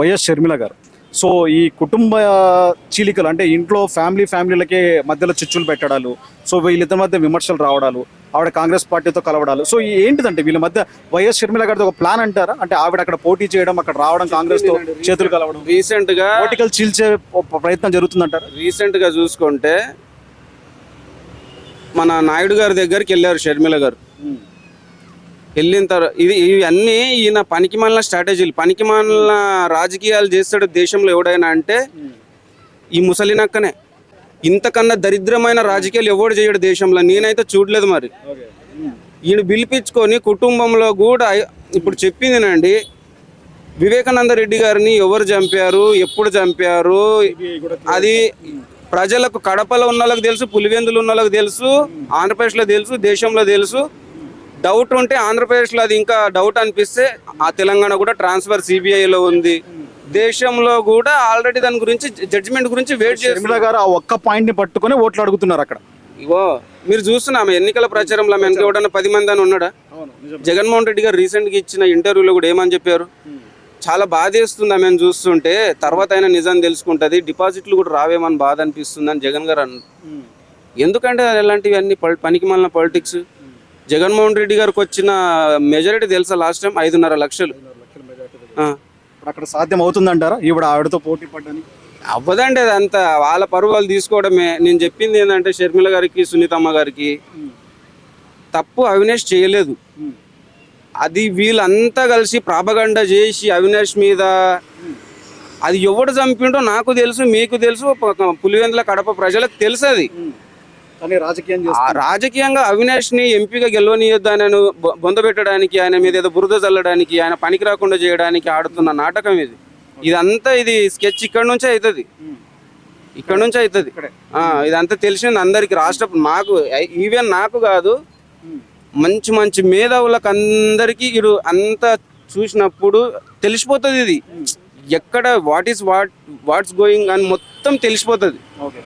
YS Sharmila గారు. So ఈ కుటుంబ చీలికలు అంటే ఇంట్లో ఫ్యామిలీలకే మధ్యలో చిచ్చులు పెట్టడాలు, సో వీళ్ళిద్దరి మధ్య విమర్శలు రావడాలు, ఆవిడ కాంగ్రెస్ పార్టీతో కలవడాలు, సో ఏంటిదంటే వీళ్ళ మధ్య వైఎస్ షర్మిల గారితో ఒక ప్లాన్ అంటారా? అంటే ఆవిడ అక్కడ పోటీ చేయడం, అక్కడ రావడం, కాంగ్రెస్ తో చేతులు కలవడం, రీసెంట్ గా పొలిటికల్ చీల్చే ప్రయత్నం జరుగుతుందంటారా? రీసెంట్ గా చూసుకుంటే మన నాయుడు గారి దగ్గరికి వెళ్ళారు షర్మిల గారు. వెళ్ళిన తర్వాత ఇవన్నీ ఈయన పనికిమాలిన స్ట్రాటజీలు, పనికిమాలిన రాజకీయాలు చేస్తాడు దేశంలో ఎవడైనా అంటే ఈ ముసలినక్కనే. ఇంతకన్నా దరిద్రమైన రాజకీయాలు ఎవడు చేయడు దేశంలో, నేనైతే చూడలేదు. మరి ఈయన పిలిపించుకొని కుటుంబంలో కూడా ఇప్పుడు చెప్పిందినండి, వివేకానంద రెడ్డి గారిని ఎవరు చంపారు, ఎప్పుడు చంపారు, అది ప్రజలకు కడపలో ఉన్న వాళ్ళకి తెలుసు, పులివెందులు ఉన్న వాళ్ళకి తెలుసు, ఆంధ్రప్రదేశ్లో తెలుసు, దేశంలో తెలుసు. డౌట్ ఉంటే ఆంధ్రప్రదేశ్లో అది ఇంకా డౌట్ అనిపిస్తే ఆ తెలంగాణ కూడా ట్రాన్స్ఫర్ సిబిఐలో ఉంది. దేశంలో కూడా ఆల్రెడీ దాని గురించి జడ్జిమెంట్ గురించి వెయిట్ షర్మిల గారు ఆ ఒక్క పాయింట్ ని పట్టుకొని ఓట్లు అడుగుతున్నారు అక్కడ. ఇగో మీరు చూస్తున్నాము ఎన్నికల ప్రచారంలో వెనక ఎవడన్నా 10 మంది అని ఉన్నాడా? జగన్మోహన్ రెడ్డి గారు రీసెంట్గా ఇచ్చిన ఇంటర్వ్యూలో కూడా ఏమని చెప్పారు? చాలా బాధేస్తుంది ఆమెను చూస్తుంటే, తర్వాత అయినా నిజం తెలుసుకుంటుంది, డిపాజిట్లు కూడా రావేమని బాధ అనిపిస్తుంది అని జగన్ గారు అన్నారు. ఎందుకంటే అలాంటివి అన్ని పనికి మాలిన పాలిటిక్స్. జగన్మోహన్ రెడ్డి గారికి వచ్చిన మెజారిటీ తెలుసా? లాస్ట్ టైం 5.5 లక్షలు. అక్కడ సాధ్యం అవుతుందంటారా ఈవిడ ఆవిడతో పోటీ పడ్డానికి? అవ్వదండి, అదంతా వాళ్ళ పరువాలు తీసుకోవడమే. నేను చెప్పింది ఏంటంటే షర్మిల గారికి, సునీతమ్మ గారికి తప్పు అవినాష్ చేయలేదు. అది వీళ్ళంతా కలిసి ప్రాపగండా చేసి అవినాష్ మీద, అది ఎవడు చంపిండో నాకు తెలుసు, మీకు తెలుసు, పులివెందుల కడప ప్రజలకు తెలుసు. అది రాజకీయంగా అవినాష్ ని ఎంపీగా గెలవనీయొద్దు, ఆయనను బొందబెట్టడానికి, ఆయన మీద ఏదో బురద చల్లడానికి, ఆయన పనికి రాకుండా చేయడానికి ఆడుతున్న నాటకం ఇది. ఇదంతా ఇది స్కెచ్ ఇక్కడ నుంచే అవుతుంది, ఇక్కడ నుంచే అవుతుంది. ఇదంతా తెలిసింది అందరికి, రాష్ట్ర మాకు ఈవెన్ నాకు కాదు, మంచి మంచి మేధావులకు అందరికీ ఇది అంతా చూసినప్పుడు తెలిసిపోతుంది. ఇది ఎక్కడ వాట్స్ గోయింగ్ అని మొత్తం తెలిసిపోతుంది.